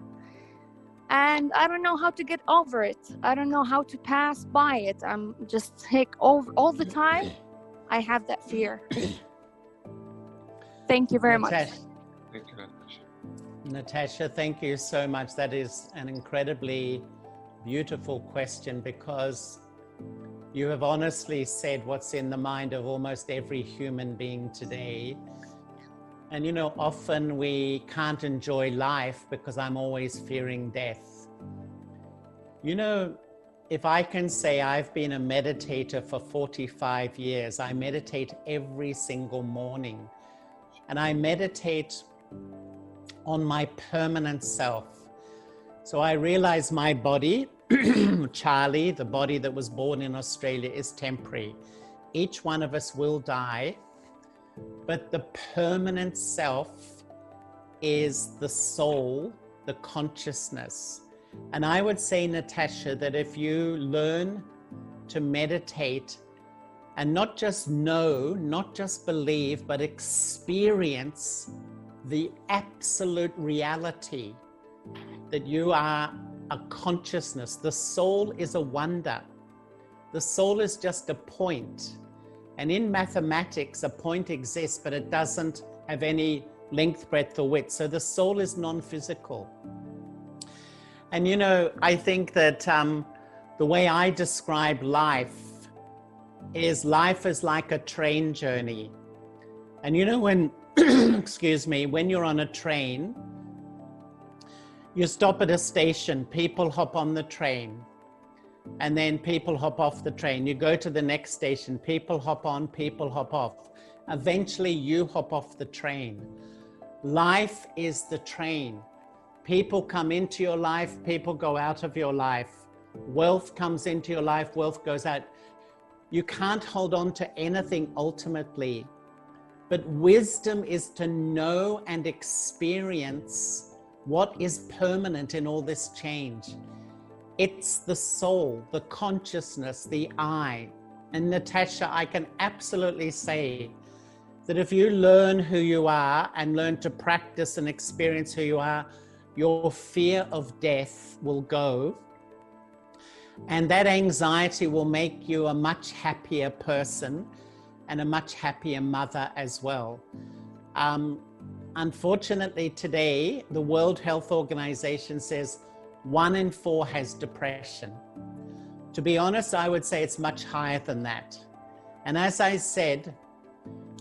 and I don't know how to get over it. I don't know how to pass by it. I'm just sick all the time. I have that fear. Thank you very much. Thank you, Natasha. Natasha, thank you so much. That is an incredibly beautiful question, because you have honestly said what's in the mind of almost every human being today. And you know, often we can't enjoy life because I'm always fearing death. You know, if I can say I've been a meditator for 45 years, I meditate every single morning, and I meditate on my permanent self. So I realize my body, Charlie, the body that was born in Australia, is temporary. Each one of us will die, but the permanent self is the soul, the consciousness. And I would say, Natasha, that if you learn to meditate and not just know, not just believe, but experience the absolute reality that you are a consciousness. The soul is a wonder. The soul is just a point. And in mathematics, a point exists, but it doesn't have any length, breadth, or width. So the soul is non-physical. And you know, I think that the way I describe life is like a train journey. And you know, when, excuse me, when you're on a train, you stop at a station, people hop on the train, and then people hop off the train. You go to the next station, people hop on, people hop off. Eventually you hop off the train. Life is the train. People come into your life, people go out of your life. Wealth comes into your life, wealth goes out. You can't hold on to anything ultimately, but wisdom is to know and experience what is permanent in all this change. It's the soul, the consciousness, the I. And Natasha, I can absolutely say that if you learn who you are and learn to practice and experience who you are, your fear of death will go. And that anxiety will make you a much happier person and a much happier mother as well. Unfortunately, today, the World Health Organization says 1 in 4 has depression. To be honest, I would say it's much higher than that. And as I said,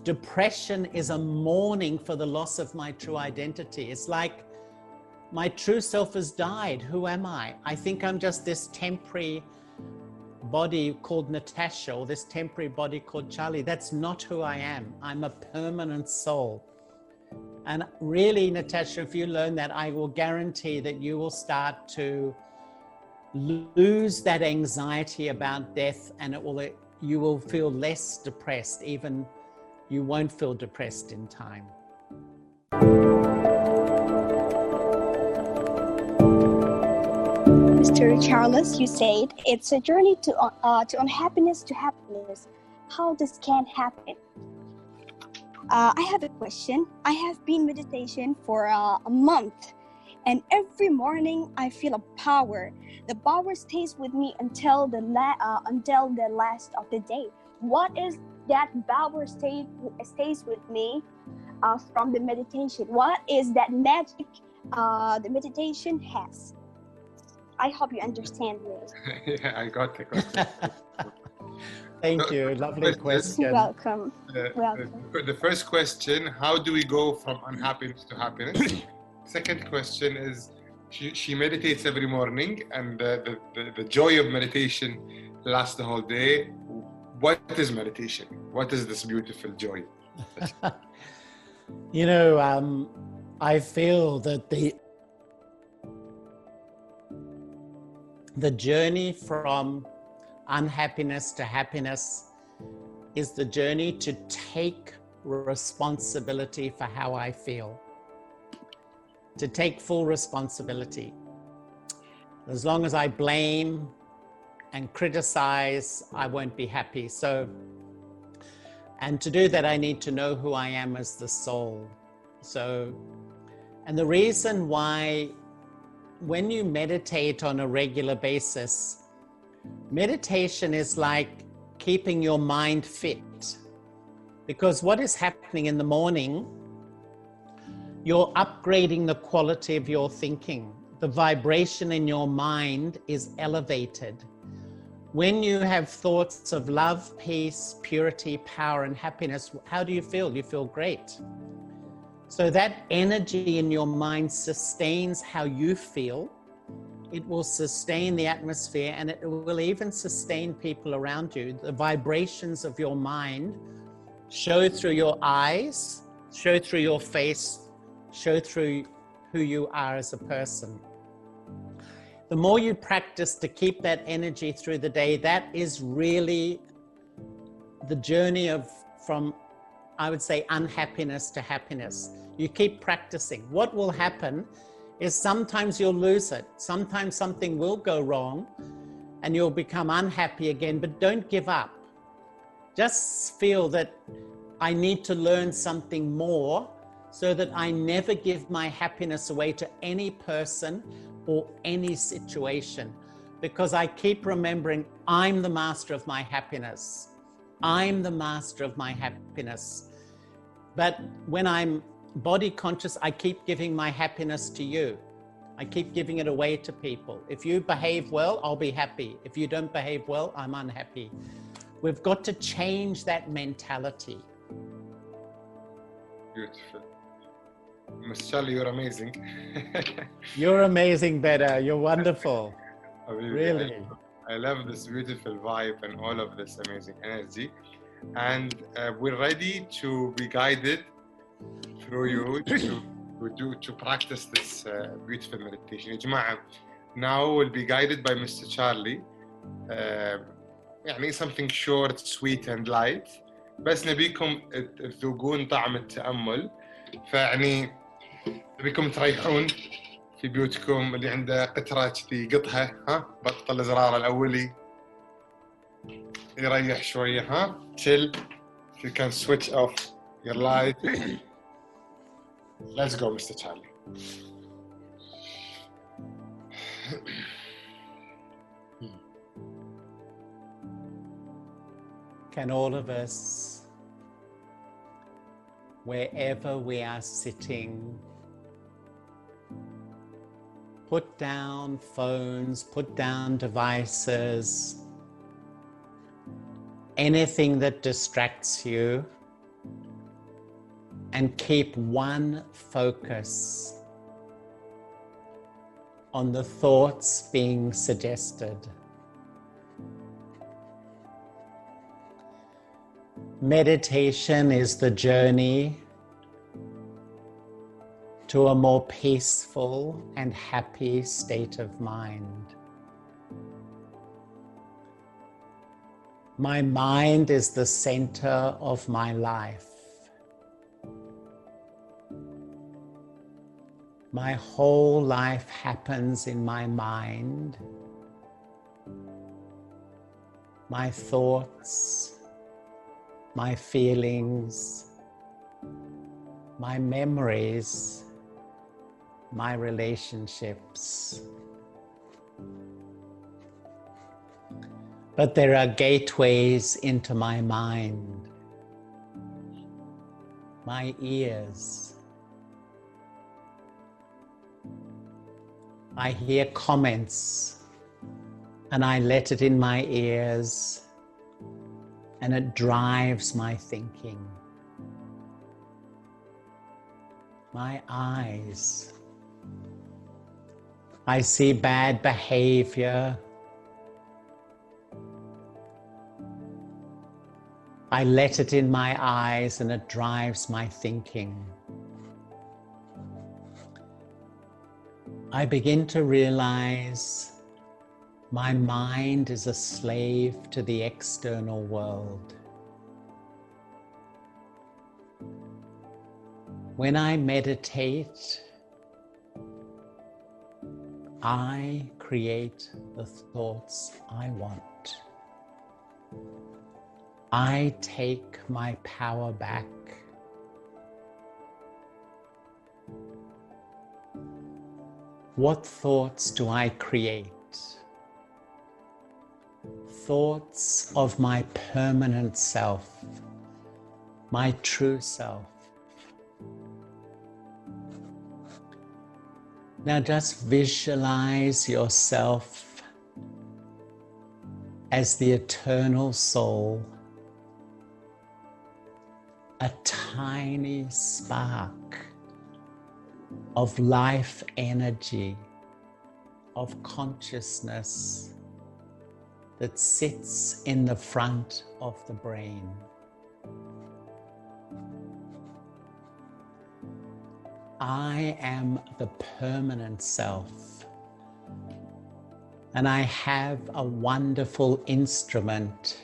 depression is a mourning for the loss of my true identity. It's like my true self has died. Who am I? I think I'm just this temporary body called Natasha, or this temporary body called Charlie. That's not who I am. I'm a permanent soul. And really, Natasha, if you learn that, I will guarantee that you will start to lose that anxiety about death, and you will feel less depressed. Even you won't feel depressed in time. Mr. Charles, you said it's a journey to unhappiness to happiness. How this can happen? I have a question. I have been meditation for a month, and every morning I feel a power. The power stays with me until the last of the day. What is that power stays with me from the meditation? What is that magic the meditation has? I hope you understand me. Yeah, I got the question. Thank you. Lovely question. Welcome. Welcome. The first question, how do we go from unhappiness to happiness? Second question is, she meditates every morning, and the joy of meditation lasts the whole day. What is meditation? What is this beautiful joy? You know, I feel that the journey from unhappiness to happiness is the journey to take responsibility for how I feel, to take full responsibility. As long as I blame and criticize, I won't be happy. And to do that, I need to know who I am as the soul. And the reason why, when you meditate on a regular basis, meditation is like keeping your mind fit. Because what is happening in the morning, you're upgrading the quality of your thinking. The vibration in your mind is elevated. When you have thoughts of love, peace, purity, power, and happiness, how do you feel? You feel great. So that energy in your mind sustains how you feel. It will sustain the atmosphere, and it will even sustain people around you. The vibrations of your mind show through your eyes, show through your face, show through who you are as a person. The more you practice to keep that energy through the day, that is really the journey from, I would say, unhappiness to happiness. You keep practicing. What will happen is sometimes you'll lose it. Sometimes something will go wrong and you'll become unhappy again, but don't give up. Just feel that I need to learn something more so that I never give my happiness away to any person or any situation, because I keep remembering I'm the master of my happiness. I'm the master of my happiness. But when I'm body conscious, I keep giving my happiness to you. I keep giving it away to people. If you behave well, I'll be happy. If you don't behave well, I'm unhappy. We've got to change that mentality. Beautiful. Ms. Tshali, you're amazing. You're amazing, Beda. You're wonderful. Really. I love this beautiful vibe and all of this amazing energy. And we're ready to be guided through you to practice this beautiful meditation. جماعة, now we'll be guided by Mr. Tshali. يعني something short, sweet and light. بس نبيكم تذوقون طعم التأمل. فيعني نبيكم تريحون في بيوتكم، اللي عنده قطرة كذي يقطها، بطل الزرار الأولي يريح شوية، chill. You can switch off your light. Let's go, Mr. Tshali. Can all of us, wherever we are sitting, put down phones, put down devices, anything that distracts you, and keep one focus on the thoughts being suggested. Meditation is the journey to a more peaceful and happy state of mind. My mind is the center of my life. My whole life happens in my mind. My thoughts, my feelings, my memories, my relationships. But there are gateways into my mind. My ears. I hear comments and I let it in my ears and it drives my thinking. My eyes. I see bad behavior. I let it in my eyes and it drives my thinking. I begin to realize my mind is a slave to the external world. When I meditate, I create the thoughts I want. I take my power back. What thoughts do I create? Thoughts of my permanent self, my true self. Now just visualize yourself as the eternal soul, a tiny spark of life energy, of consciousness that sits in the front of the brain. I am the permanent self, and I have a wonderful instrument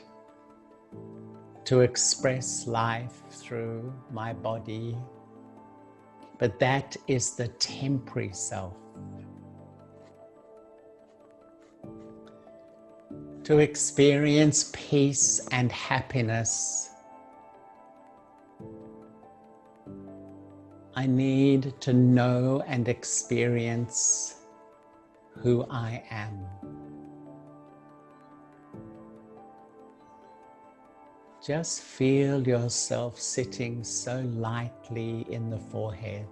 to express life through my body, but that is the temporary self. To experience peace and happiness, I need to know and experience who I am. Just feel yourself sitting so lightly in the forehead.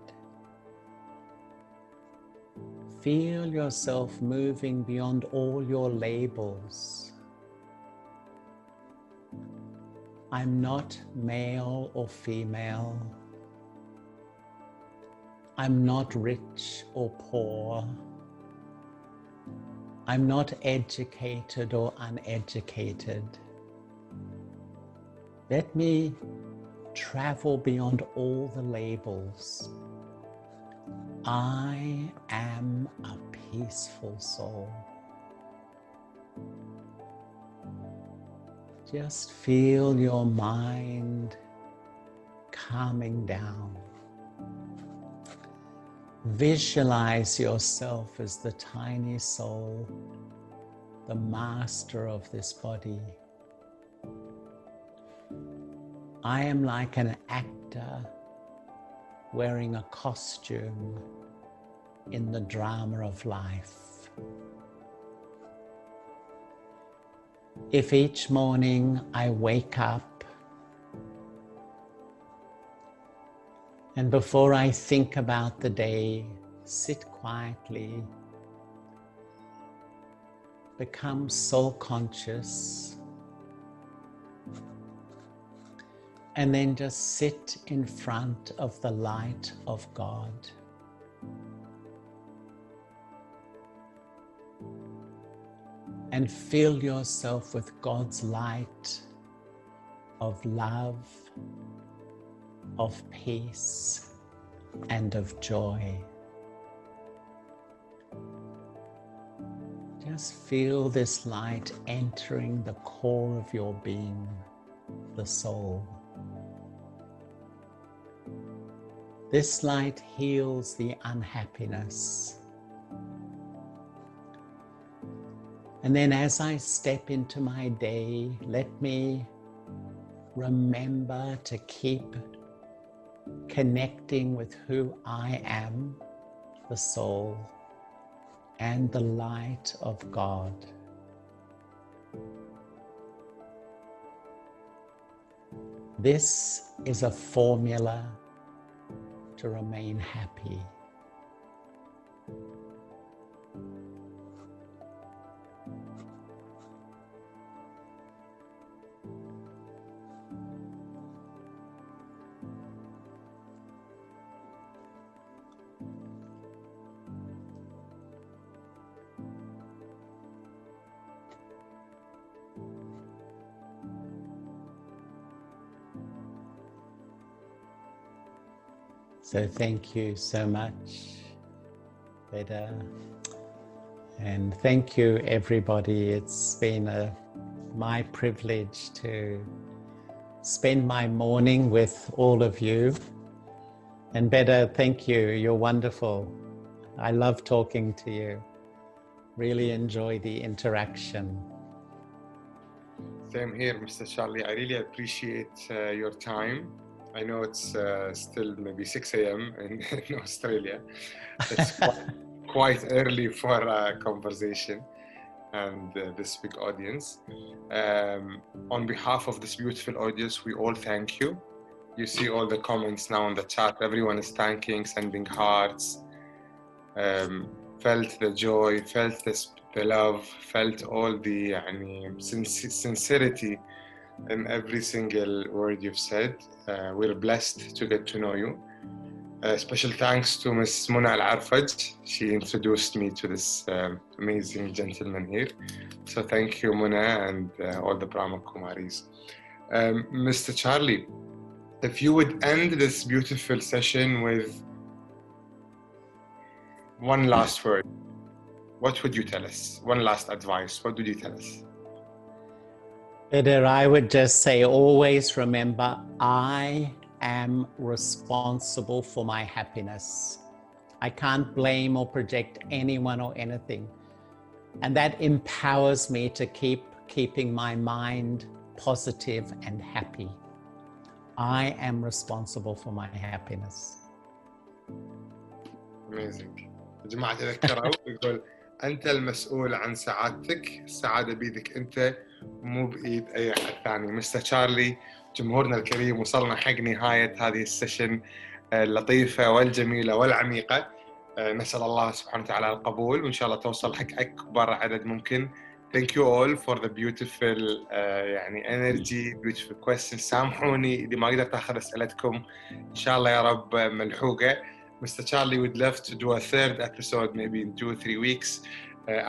Feel yourself moving beyond all your labels. I'm not male or female. I'm not rich or poor. I'm not educated or uneducated. Let me travel beyond all the labels. I am a peaceful soul. Just feel your mind calming down. Visualize yourself as the tiny soul, the master of this body. I am like an actor wearing a costume in the drama of life. If each morning I wake up and before I think about the day, sit quietly, become soul conscious, and then just sit in front of the light of God. And fill yourself with God's light of love, of peace, and of joy. Just feel this light entering the core of your being, the soul. This light heals the unhappiness. And then as I step into my day, let me remember to keep connecting with who I am, the soul, and the light of God. This is a formula to remain happy. So thank you so much, Beda. And thank you, everybody. It's been my privilege to spend my morning with all of you. And Beda, thank you. You're wonderful. I love talking to you. Really enjoy the interaction. Same here, Mr. Charlie. I really appreciate your time. I know it's still maybe 6 a.m. in Australia. It's quite early for a conversation and this big audience. On behalf of this beautiful audience, we all thank you. You see all the comments now in the chat. Everyone is thanking, sending hearts, felt the joy, felt the love, felt all the sincerity in every single word you've said. We're blessed to get to know you. Special thanks to Ms. Muna Al-Arfaj. She introduced me to this amazing gentleman here. So thank you, Muna, and all the Brahma Kumaris. Mr. Charlie, if you would end this beautiful session with one last word, what would you tell us? One last advice, what would you tell us? Peter, I would just say, always remember, I am responsible for my happiness. I can't blame or project anyone or anything. And that empowers me to keeping my mind positive and happy. I am responsible for my happiness. Amazing. جماعة تذكروا يقول أنت المسؤول عن سعادتك، السعادة بيدك أنت مو بإيد أي أحد ثاني. مستر تشارلي، جمهورنا الكريم، وصلنا حق نهاية هذه السيشن اللطيفة والجميلة والعميقة. نسأل الله سبحانه وتعالى القبول، وإن شاء الله توصل حق أكبر عدد ممكن. Thank you all for the beautiful energy, beautiful questions. سامحوني إذا ما قدرت أخذ أسئلتكم، إن شاء الله يا رب ملحوقة. Mr. Charlie would love to do a third episode maybe in 2-3 weeks.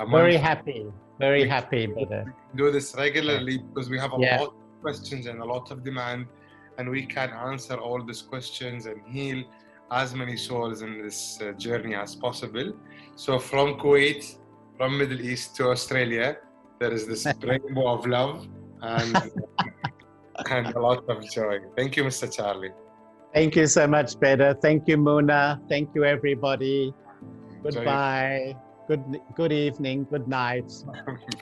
Very happy. Brother. Do this regularly because we have a lot of questions and a lot of demand, and we can answer all these questions and heal as many souls in this journey as possible. So from Kuwait, from Middle East to Australia, there is this rainbow of love and a lot of joy. Thank you, Mr. Charlie. Thank you so much, Peter. Thank you, Muna. Thank you, everybody. Goodbye. Good evening. Good night.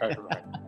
Bye-bye.